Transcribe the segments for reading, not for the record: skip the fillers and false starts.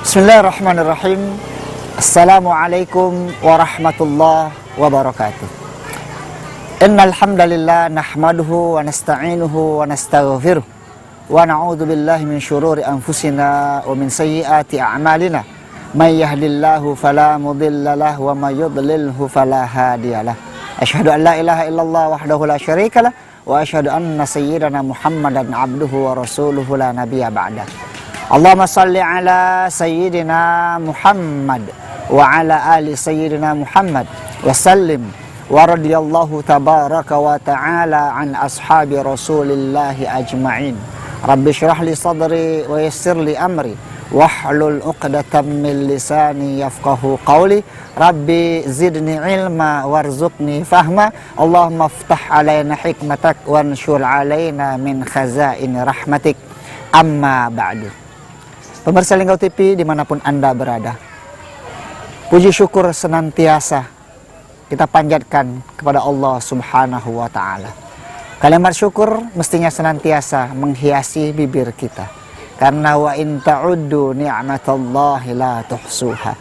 Bismillahirrahmanirrahim. Assalamualaikum warahmatullahi wabarakatuh. Innal hamdalillah nahmaduhu wa nasta'inuhu wa nastaghfiruh wa na'udzu billahi min syururi anfusina wa min sayyiati a'malina. May yahdihillahu fala mudilla lahu wa may yudlilhu fala hadiyalah. Asyhadu an la ilaha illallah wahdahu la syarika lah wa asyhadu anna sayyidana Muhammadan abduhu wa rasuluhu la nabiyya ba'dah. Allahumma salli ala sayyidina Muhammad wa ala ali sayyidina Muhammad wa sallim wa radiyallahu tabaraka wa ta'ala an ashabi rasulillahi ajma'in. Rabbi syrah li sadri wa yassir li amri wahlul uqdatam min lisani yafqahu qawli. Rabbi zidni ilma warzuqni fahma. Allahumma ftah alayna hikmatak wanshur alayna min khazaini rahmatik. Amma ba'du. Pemirsa Linggau TV dimanapun Anda berada, puji syukur senantiasa kita panjatkan kepada Allah Subhanahu wa Ta'ala. Kalimat syukur mestinya senantiasa menghiasi bibir kita, karena wa in ta'uddu ni'matallahi la tuhsuha.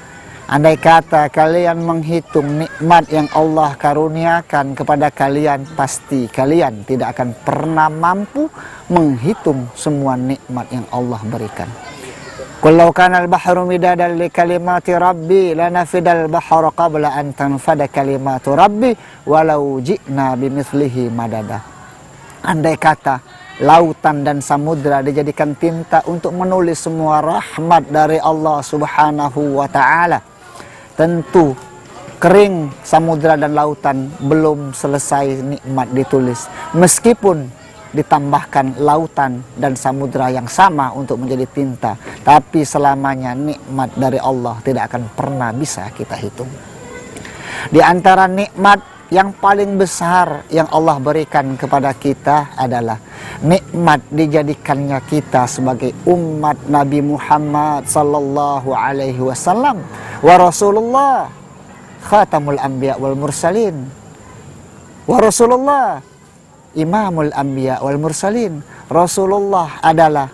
Andai kata kalian menghitung nikmat yang Allah karuniakan kepada kalian, pasti kalian tidak akan pernah mampu menghitung semua nikmat yang Allah berikan. Qul law kana al-bahru midadan li kalimati rabbi lanafidal bahru qabla an tanfada kalimatu rabbi walau ji'na bimithlihi madada. Andai kata lautan dan samudra dijadikan tinta untuk menulis semua rahmat dari Allah Subhanahu wa Ta'ala, tentu kering samudra dan lautan belum selesai nikmat ditulis, meskipun ditambahkan lautan dan samudra yang sama untuk menjadi tinta, tapi selamanya nikmat dari Allah tidak akan pernah bisa kita hitung. Di antara nikmat yang paling besar yang Allah berikan kepada kita adalah nikmat dijadikannya kita sebagai umat Nabi Muhammad sallallahu alaihi wasallam wa Rasulullah khatamul anbiya wal mursalin wa Rasulullah Imamul Anbiya wal Mursalin. Rasulullah adalah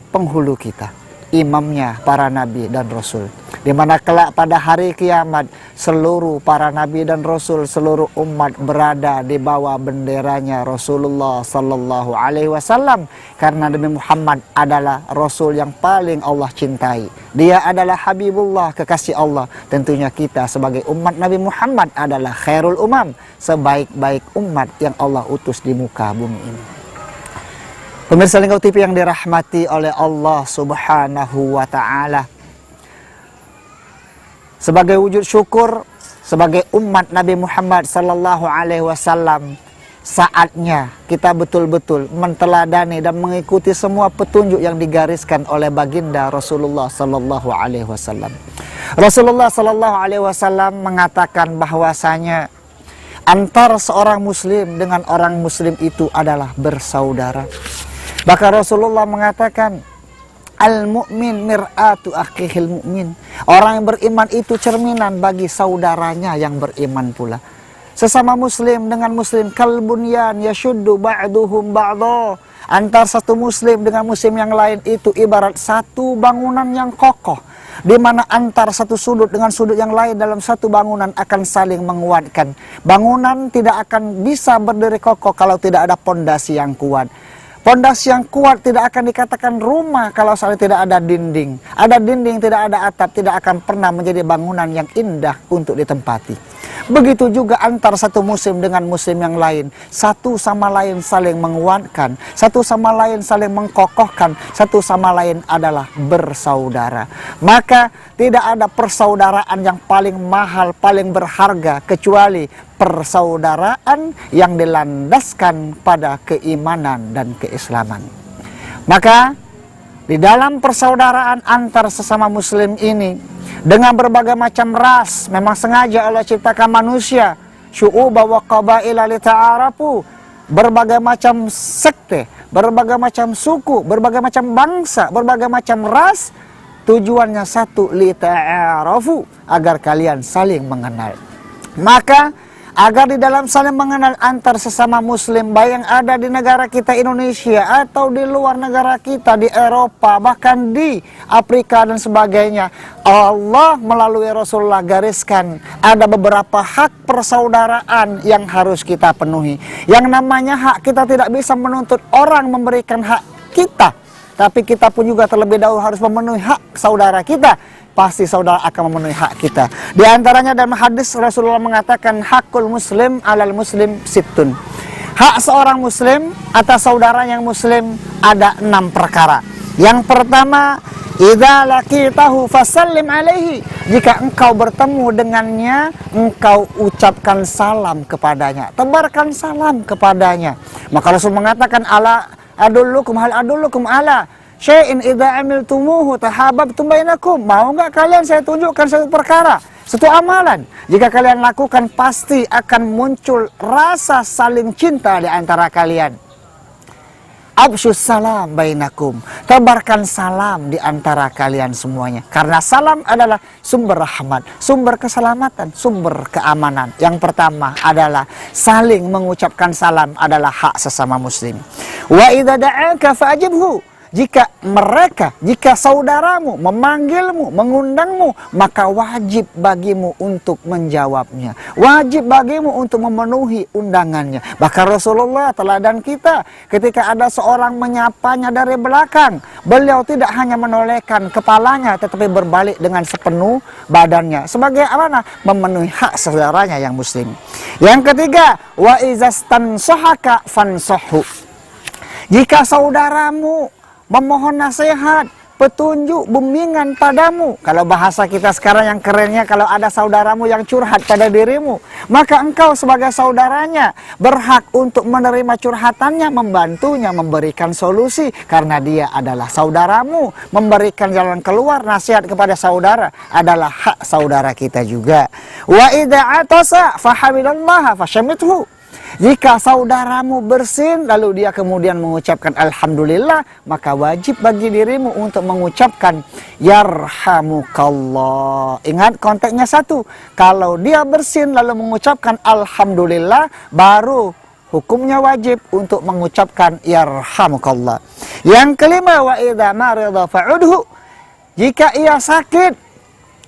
penghulu kita, imamnya para nabi dan rasul, di mana kelak pada hari kiamat seluruh para nabi dan rasul, seluruh umat berada di bawah benderanya Rasulullah sallallahu alaihi wasallam, karena Nabi Muhammad adalah rasul yang paling Allah cintai. Dia adalah Habibullah, kekasih Allah. Tentunya kita sebagai umat Nabi Muhammad adalah khairul umam, sebaik-baik umat yang Allah utus di muka bumi ini. Pemirsa Linggau TV yang dirahmati oleh Allah Subhanahu wa Ta'ala, sebagai wujud syukur sebagai umat Nabi Muhammad sallallahu alaihi wasallam, saatnya kita betul-betul menteladani dan mengikuti semua petunjuk yang digariskan oleh baginda Rasulullah sallallahu alaihi wasallam. Rasulullah sallallahu alaihi wasallam mengatakan bahwasanya antara seorang muslim dengan orang muslim itu adalah bersaudara. Bahkan Rasulullah mengatakan, al-mu'min mir'atu akhihil mu'min. Orang yang beriman itu cerminan bagi saudaranya yang beriman pula. Sesama muslim dengan muslim kalbunyan yashuddu ba'duhum ba'dha. Antar satu muslim dengan muslim yang lain itu ibarat satu bangunan yang kokoh, di mana antar satu sudut dengan sudut yang lain dalam satu bangunan akan saling menguatkan. Bangunan tidak akan bisa berdiri kokoh kalau tidak ada pondasi yang kuat. Pondasi yang kuat tidak akan dikatakan rumah kalau saling tidak ada dinding. Ada dinding, tidak ada atap, tidak akan pernah menjadi bangunan yang indah untuk ditempati. Begitu juga antar satu muslim dengan muslim yang lain, satu sama lain saling menguatkan, satu sama lain saling mengkokohkan, satu sama lain adalah bersaudara. Maka tidak ada persaudaraan yang paling mahal, paling berharga kecuali persaudaraan yang dilandaskan pada keimanan dan keislaman. Maka di dalam persaudaraan antar sesama muslim ini, dengan berbagai macam ras, memang sengaja Allah ciptakan manusia syu'uba wa qabaila lita'arafu, berbagai macam sekte, berbagai macam suku, berbagai macam bangsa, berbagai macam ras, tujuannya satu, lita'arafu, agar kalian saling mengenal. Maka agar di dalam saling mengenal antar sesama muslim, baik yang ada di negara kita Indonesia atau di luar negara kita, di Eropa, bahkan di Afrika dan sebagainya, Allah melalui Rasulullah gariskan ada beberapa hak persaudaraan yang harus kita penuhi. Yang namanya hak, kita tidak bisa menuntut orang memberikan hak kita, tapi kita pun juga terlebih dahulu harus memenuhi hak saudara kita. Pasti saudara akan memenuhi hak kita. Di antaranya dalam hadis Rasulullah mengatakan hakul muslim alal muslim sittun. Hak seorang muslim atas saudara yang muslim ada 6 perkara. Yang pertama, idza laqitahu fasallim alaihi. Jika engkau bertemu dengannya, engkau ucapkan salam kepadanya, tebarkan salam kepadanya. Maka Rasul mengatakan ala adullukum hal adullukum ala syai'in idza amiltumuhu tahabbtum bainakum. Mau enggak kalian saya tunjukkan satu perkara, satu amalan, jika kalian lakukan pasti akan muncul rasa saling cinta di antara kalian. Absyus salam bainakum, tebarkan salam di antara kalian semuanya. Karena salam adalah sumber rahmat, sumber keselamatan, sumber keamanan. Yang pertama adalah saling mengucapkan salam adalah hak sesama muslim. Wa idza da'aka fa'ajibhu. Jika saudaramu memanggilmu, mengundangmu, maka wajib bagimu untuk menjawabnya. Wajib bagimu untuk memenuhi undangannya. Bahkan Rasulullah teladan kita ketika ada seorang menyapanya dari belakang, beliau tidak hanya menolehkan kepalanya tetapi berbalik dengan sepenuh badannya. Sebagai apa? Memenuhi hak saudaranya yang muslim. Yang ketiga, wa izastansahaka fansahu. Jika saudaramu memohon nasihat, petunjuk, bimbingan padamu. Kalau bahasa kita sekarang yang kerennya, kalau ada saudaramu yang curhat pada dirimu, maka engkau sebagai saudaranya berhak untuk menerima curhatannya, membantunya, memberikan solusi. Karena dia adalah saudaramu. Memberikan jalan keluar, nasihat kepada saudara adalah hak saudara kita juga. Wa idza atasa fahamidallaha fasyamithu. Jika saudaramu bersin lalu dia kemudian mengucapkan alhamdulillah, maka wajib bagi dirimu untuk mengucapkan yarhamukallah. Ingat konteksnya satu, kalau dia bersin lalu mengucapkan alhamdulillah, baru hukumnya wajib untuk mengucapkan yarhamukallah. Yang kelima, wa idza marida fa'udhu. Jika ia sakit,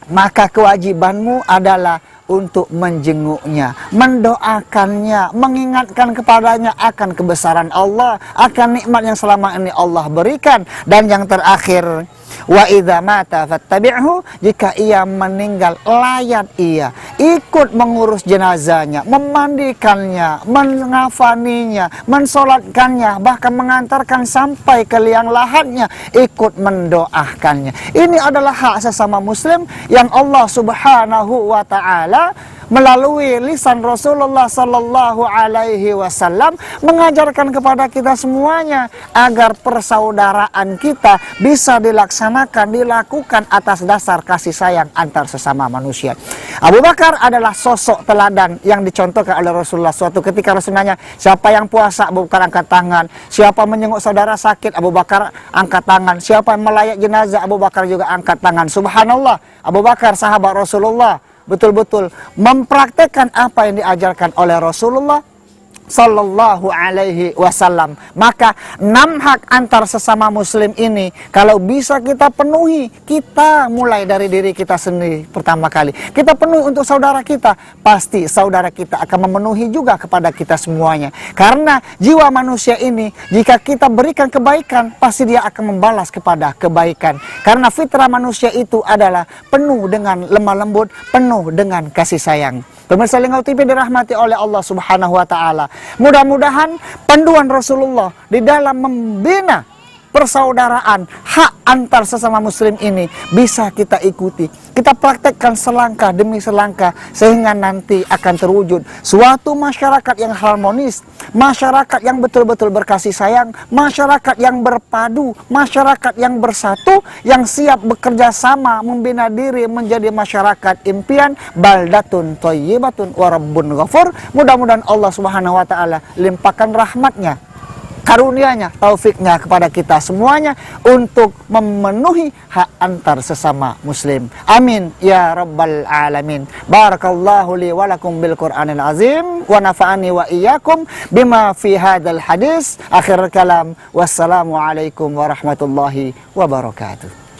maka kewajibanmu adalah untuk menjenguknya, mendoakannya, mengingatkan kepadanya akan kebesaran Allah, akan nikmat yang selama ini Allah berikan. Dan yang terakhir, wa idza mata fattabi'hu. Jika ia meninggal, layat ia, ikut mengurus jenazahnya, memandikannya, mengafaninya, mensolatkannya, bahkan mengantarkan sampai ke liang lahatnya, ikut mendoakannya. Ini adalah hak sesama muslim yang Allah Subhanahu wa ta'ala melalui lisan Rasulullah sallallahu alaihi wasallam mengajarkan kepada kita semuanya agar persaudaraan kita bisa dilaksanakan, dilakukan atas dasar kasih sayang antar sesama manusia. Abu Bakar adalah sosok teladan yang dicontohkan oleh Rasulullah. Suatu ketika Rasul nanya, siapa yang puasa? Abu Bakar angkat tangan. Siapa menjenguk saudara sakit? Abu Bakar angkat tangan. Siapa yang melayat jenazah? Abu Bakar juga angkat tangan. Subhanallah, Abu Bakar sahabat Rasulullah betul-betul mempraktekkan apa yang diajarkan oleh Rasulullah sallallahu alaihi wasallam. Maka 6 hak antar sesama muslim ini kalau bisa kita penuhi, kita mulai dari diri kita sendiri pertama kali. Kita penuhi untuk saudara kita, pasti saudara kita akan memenuhi juga kepada kita semuanya. Karena jiwa manusia ini, jika kita berikan kebaikan, pasti dia akan membalas kepada kebaikan. Karena fitrah manusia itu adalah penuh dengan lemah lembut, penuh dengan kasih sayang. Pemirsa Lingau TV dirahmati oleh Allah Subhanahu wa ta'ala. Mudah-mudahan panduan Rasulullah di dalam membina persaudaraan, hak antar sesama muslim ini bisa kita ikuti. Kita praktekkan selangkah demi selangkah sehingga nanti akan terwujud suatu masyarakat yang harmonis, masyarakat yang betul-betul berkasih sayang, masyarakat yang berpadu, masyarakat yang bersatu, yang siap bekerja sama membina diri menjadi masyarakat impian, baldatun thayyibatun wa rabbun ghafur. Mudah-mudahan Allah Subhanahu wa ta'ala limpahkan rahmatnya, karunia-Nya, taufiknya kepada kita semuanya untuk memenuhi hak antar sesama muslim. Amin ya rabbal alamin. Barakallahu li wa lakum bil Qur'anil azim wa nafa'ani wa iyyakum bima fi hadzal hadis. Akhir kalam, wassalamu alaikum warahmatullahi wabarakatuh.